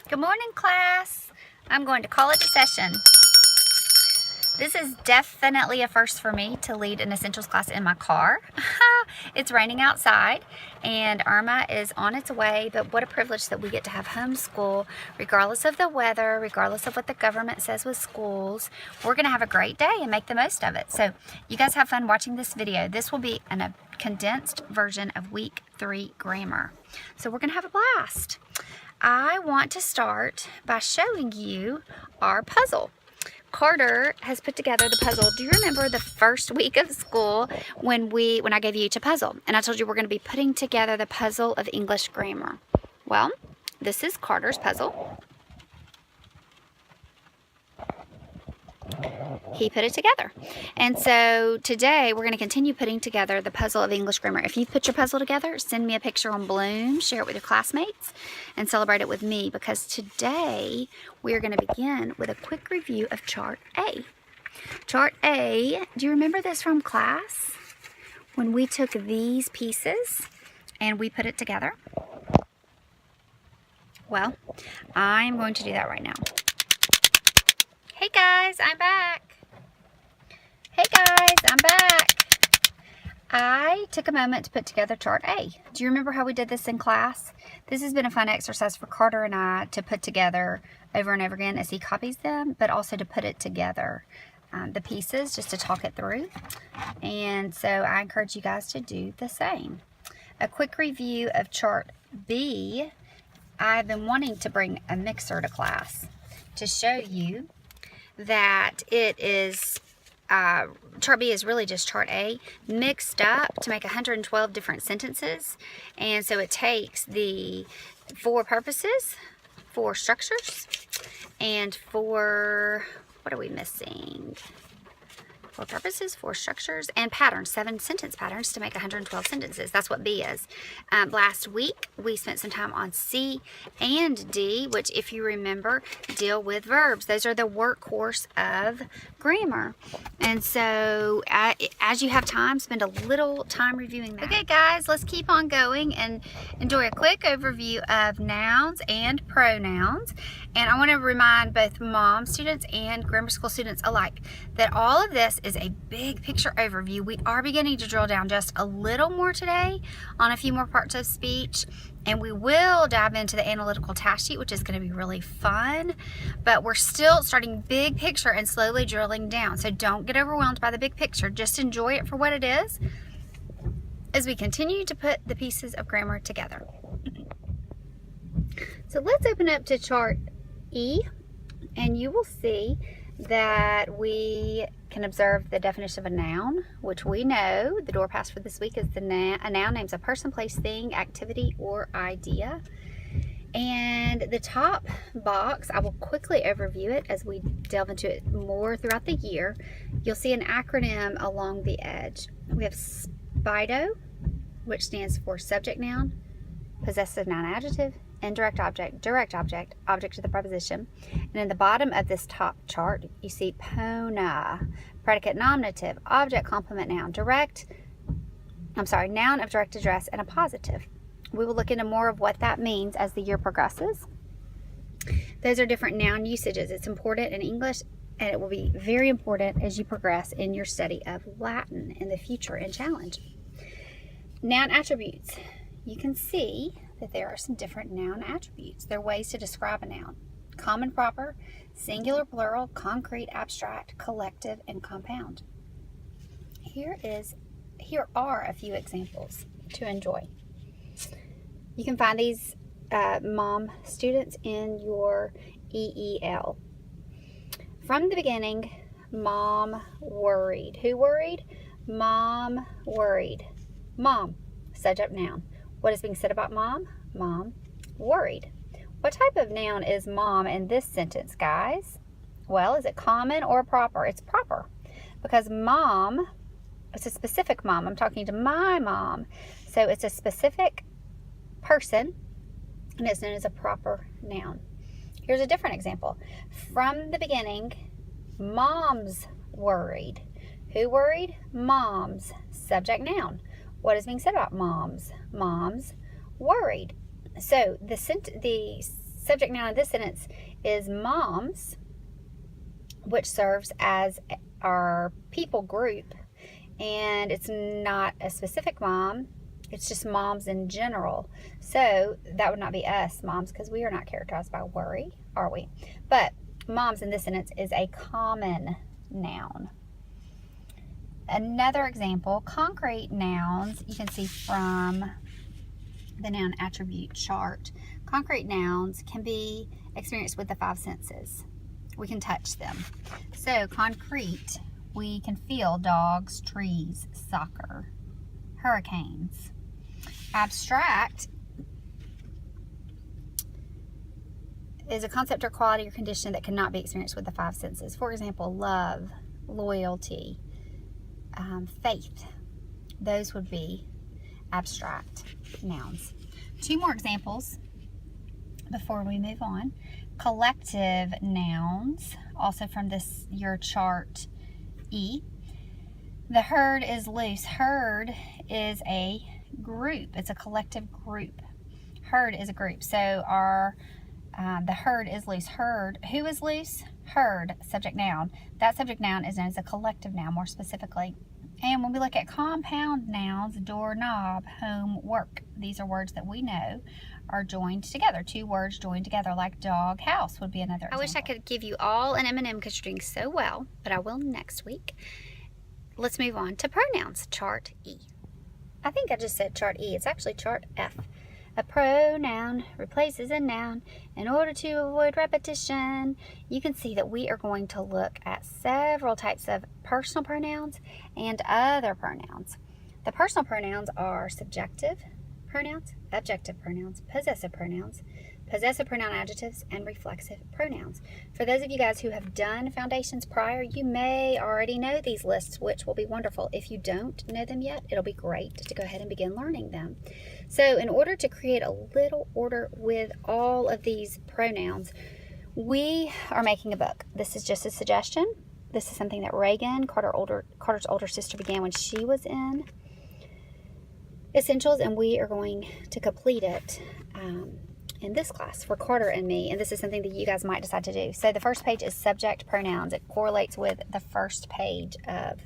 Good morning, class. I'm going to call it a session. This is definitely a first for me to lead an essentials class in my car. It's raining outside and Irma is on its way, but what a privilege that we get to have homeschool regardless of the weather, regardless of what the government says with schools. We're going to have a great day and make the most of it. So you guys have fun watching this video. This will be a condensed version of week 3 grammar. So we're going to have a blast. I want to start by showing you our puzzle. Carter has put together the puzzle. Do you remember the first week of school when I gave you each a puzzle and I told you we're going to be putting together the puzzle of English grammar? Well, this is Carter's puzzle. He put it together. And so today we're going to continue putting together the puzzle of English grammar. If you've put your puzzle together, send me a picture on Bloom, share it with your classmates, and celebrate it with me, because today we are going to begin with a quick review of Chart A. Chart A, do you remember this from class? When we took these pieces and we put it together? Well, I'm going to do that right now. Hey guys, I'm back. Hey guys, I'm back. I took a moment to put together Chart A. Do you remember how we did this in class? This has been a fun exercise for Carter and I to put together over and over again as he copies them, but also to put it together, the pieces, just to talk it through. And so I encourage you guys to do the same. A quick review of Chart B. I've been wanting to bring a mixer to class to show you that it is, Chart B is really just Chart A mixed up to make 112 different sentences. And so it takes the 4 purposes, 4 structures, and 4, what are we missing? 4 purposes, 4 structures, and patterns, 7 sentence patterns to make 112 sentences. That's what B is. Last week, we spent some time on C and D, which, if you remember, deal with verbs. Those are the workhorse of grammar. And so, as you have time, spend a little time reviewing that. Okay, guys, let's keep on going and enjoy a quick overview of nouns and pronouns. And I want to remind both mom students and grammar school students alike that all of this is a big picture overview. We are beginning to drill down just a little more today on a few more parts of speech, and we will dive into the analytical task sheet, which is going to be really fun, but we're still starting big picture and slowly drilling down. So don't get overwhelmed by the big picture. Just enjoy it for what it is as we continue to put the pieces of grammar together. So let's open up to Chart E, and you will see that we can observe the definition of a noun, which we know the door pass for this week is a noun names a person, place, thing, activity, or idea. And the top box, I will quickly overview it as we delve into it more throughout the year. You'll see an acronym along the edge. We have SPIDO, which stands for subject noun, possessive noun adjective, indirect object, direct object, object of the preposition. And in the bottom of this top chart, you see PONA, predicate nominative, object complement noun, noun of direct address, and a positive. We will look into more of what that means as the year progresses. Those are different noun usages. It's important in English, and it will be very important as you progress in your study of Latin in the future and challenge. Noun attributes. You can see that there are some different noun attributes. They're ways to describe a noun. Common, proper, singular, plural, concrete, abstract, collective, and compound. Here are a few examples to enjoy. You can find these mom students in your EEL. From the beginning, mom worried. Who worried? Mom worried. Mom, subject noun. What is being said about mom? Mom worried. What type of noun is mom in this sentence, guys? Well, is it common or proper? It's proper, because mom, it's a specific mom. I'm talking to my mom. So it's a specific person, and it's known as a proper noun. Here's a different example. From the beginning, mom's worried. Who worried? Mom's, subject noun. What is being said about moms? Moms worried. So the subject noun in this sentence is moms, which serves as our people group. And it's not a specific mom. It's just moms in general. So that would not be us, moms, because we are not characterized by worry, are we? But moms in this sentence is a common noun. Another example, concrete nouns, you can see from the noun attribute chart. Concrete nouns can be experienced with the 5 senses. We can touch them. So concrete, we can feel dogs, trees, soccer, hurricanes. Abstract is a concept or quality or condition that cannot be experienced with the 5 senses. For example, love, loyalty, faith. Those would be abstract nouns. 2 more examples before we move on. Collective nouns, also from your chart E. The herd is loose. Herd is a group. It's a collective group. Herd is a group. So the herd is loose. Herd, who is loose? Herd, subject noun. That subject noun is known as a collective noun more specifically. And when we look at compound nouns, doorknob, home, work, these are words that we know are joined together. 2 words joined together, like dog, house would be another example. I wish I could give you all an M&M because you're doing so well, but I will next week. Let's move on to pronouns, chart E. I think I just said chart E. It's actually chart F. A pronoun replaces a noun in order to avoid repetition. You can see that we are going to look at several types of personal pronouns and other pronouns. The personal pronouns are subjective pronouns, objective pronouns, possessive pronoun adjectives, and reflexive pronouns. For those of you guys who have done foundations prior, you may already know these lists, which will be wonderful. If you don't know them yet, it'll be great to go ahead and begin learning them. So in order to create a little order with all of these pronouns, we are making a book. This is just a suggestion. This is something that Reagan, Carter's older sister, began when she was in Essentials, and we are going to complete it in this class for Carter and me, and this is something that you guys might decide to do. So the first page is subject pronouns. It correlates with the first page of,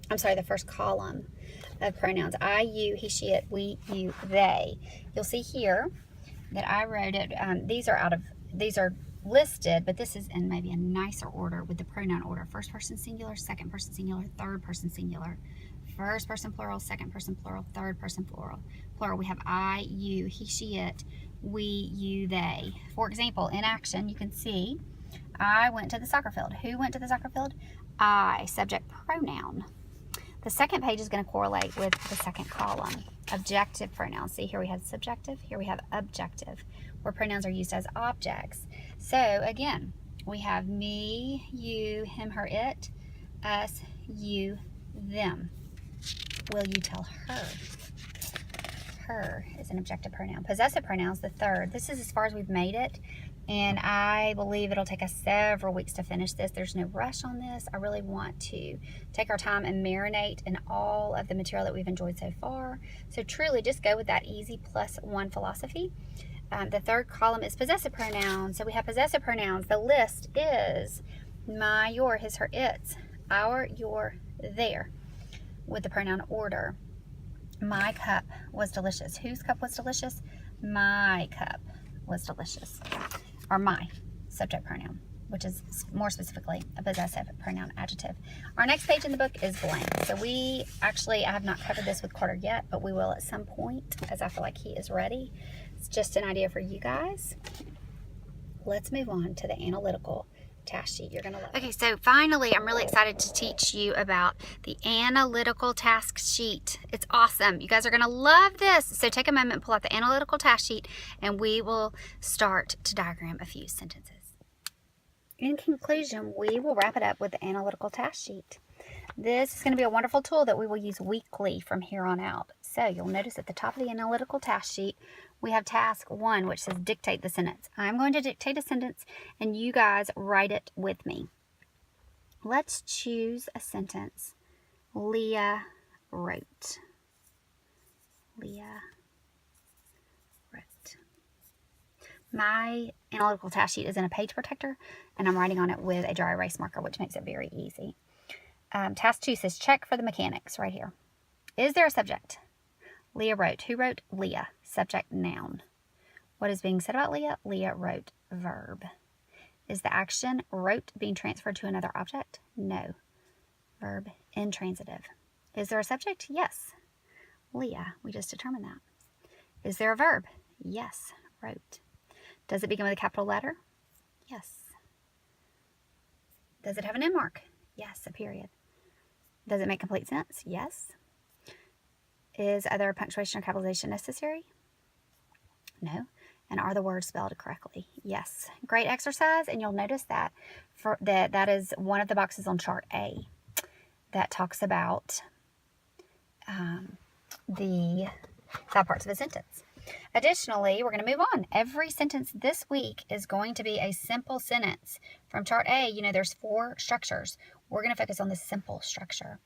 the first column of pronouns. I, you, he, she, it, we, you, they. You'll see here that I wrote it. These are listed, but this is in maybe a nicer order with the pronoun order. First person singular, second person singular, third person singular. First person plural, second person plural, third person plural. We have I, you, he, she, it, we, you, they. For example, in action, you can see I went to the soccer field. Who went to the soccer field? I, subject pronoun. The second page is going to correlate with the second column. Objective pronouns. See, here we have subjective, here we have objective, where pronouns are used as objects. So again, we have me, you, him, her, it, us, you, them. Will you tell her? Her is an objective pronoun. Possessive pronouns, the third. This is as far as we've made it, and I believe it'll take us several weeks to finish this. There's no rush on this. I really want to take our time and marinate in all of the material that we've enjoyed so far. So truly just go with that easy +1 philosophy. The third column is possessive pronouns. So we have possessive pronouns. The list is my, your, his, her, its, our, your, their, with the pronoun order. My cup was delicious. Whose cup was delicious? My cup was delicious. Or my, subject pronoun, which is more specifically a possessive pronoun adjective. Our next page in the book is blank. So I have not covered this with Carter yet, but we will at some point, as I feel like he is ready. It's just an idea for you guys. Let's move on to the analytical task sheet. You're going to love it. Okay, so finally, I'm really excited to teach you about the analytical task sheet. It's awesome. You guys are going to love this. So take a moment and pull out the analytical task sheet, and we will start to diagram a few sentences. In conclusion, we will wrap it up with the analytical task sheet. This is going to be a wonderful tool that we will use weekly from here on out. So you'll notice at the top of the analytical task sheet, we have task 1, which says dictate the sentence. I'm going to dictate a sentence, and you guys write it with me. Let's choose a sentence. Leah wrote. Leah wrote. My analytical task sheet is in a page protector, and I'm writing on it with a dry erase marker, which makes it very easy. Task 2 says check for the mechanics right here. Is there a subject? Leah wrote. Who wrote? Leah. Subject, noun. What is being said about Leah? Leah wrote. Verb. Is the action wrote being transferred to another object? No. Verb, intransitive. Is there a subject? Yes. Leah. We just determined that. Is there a verb? Yes. Wrote. Does it begin with a capital letter? Yes. Does it have an end mark? Yes, a period. Does it make complete sense? Yes. Is either punctuation or capitalization necessary? No. And are the words spelled correctly? Yes. Great exercise, and you'll notice that that is one of the boxes on chart A that talks about the side parts of a sentence. Additionally, we're going to move on. Every sentence this week is going to be a simple sentence. From chart A, you know, there's 4 structures. We're going to focus on the simple structure.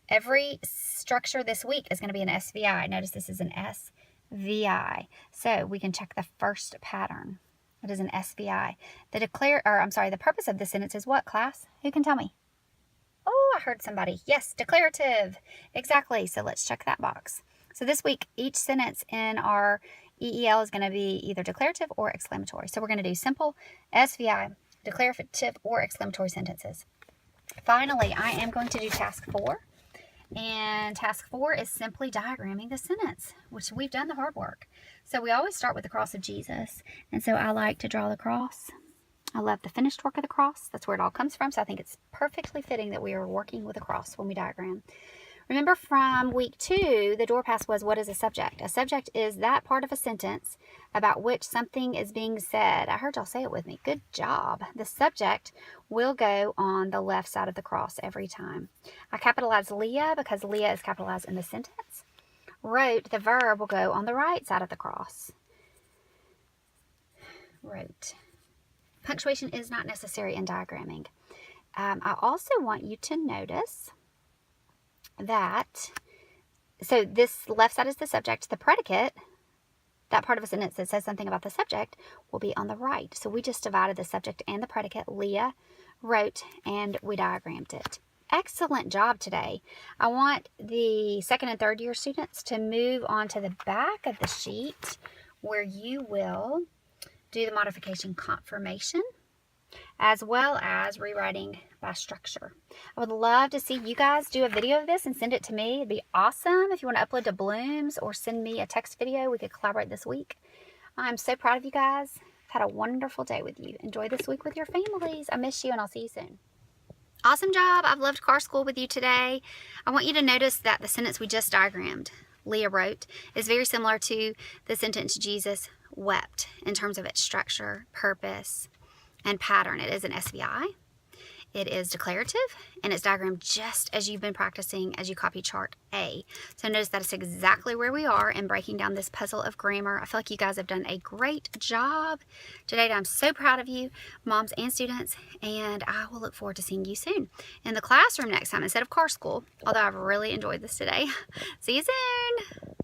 Every structure this week is going to be an SVI. Notice this is an SVI. So we can check the first pattern. It is an SVI. The purpose of this sentence is what, class? Who can tell me? Oh, I heard somebody. Yes, declarative. Exactly. So let's check that box. So this week, each sentence in our EEL is going to be either declarative or exclamatory. So we're going to do simple, SVI, declarative, or exclamatory sentences. Finally, I am going to do task 4. And task 4 is simply diagramming the sentence, which we've done the hard work. So we always start with the cross of Jesus. And so I like to draw the cross. I love the finished work of the cross. That's where it all comes from. So I think it's perfectly fitting that we are working with a cross when we diagram. Remember from week 2, the door pass was, what is a subject? A subject is that part of a sentence about which something is being said. I heard y'all say it with me. Good job. The subject will go on the left side of the cross every time. I capitalized Leah because Leah is capitalized in the sentence. Wrote, the verb will go on the right side of the cross. Wrote. Punctuation is not necessary in diagramming. I also want you to notice that, so this left side is the subject, the predicate, that part of a sentence that says something about the subject, will be on the right. So we just divided the subject and the predicate. Leah wrote, and we diagrammed it. Excellent job today. I want the 2nd and 3rd year students to move on to the back of the sheet where you will do the modification confirmation as well as rewriting by structure. I would love to see you guys do a video of this and send it to me. It'd be awesome. If you want to upload to Blooms or send me a text video, we could collaborate this week. I'm so proud of you guys. I've had a wonderful day with you. Enjoy this week with your families. I miss you, and I'll see you soon. Awesome job. I've loved car school with you today. I want you to notice that the sentence we just diagrammed, Leah wrote, is very similar to the sentence Jesus wept in terms of its structure, purpose, and pattern. It is an SVI. It is declarative, and it's diagrammed just as you've been practicing as you copy chart A. So notice that it's exactly where we are in breaking down this puzzle of grammar. I feel like you guys have done a great job today. I'm so proud of you, moms and students, and I will look forward to seeing you soon in the classroom next time instead of car school, although I've really enjoyed this today. See you soon.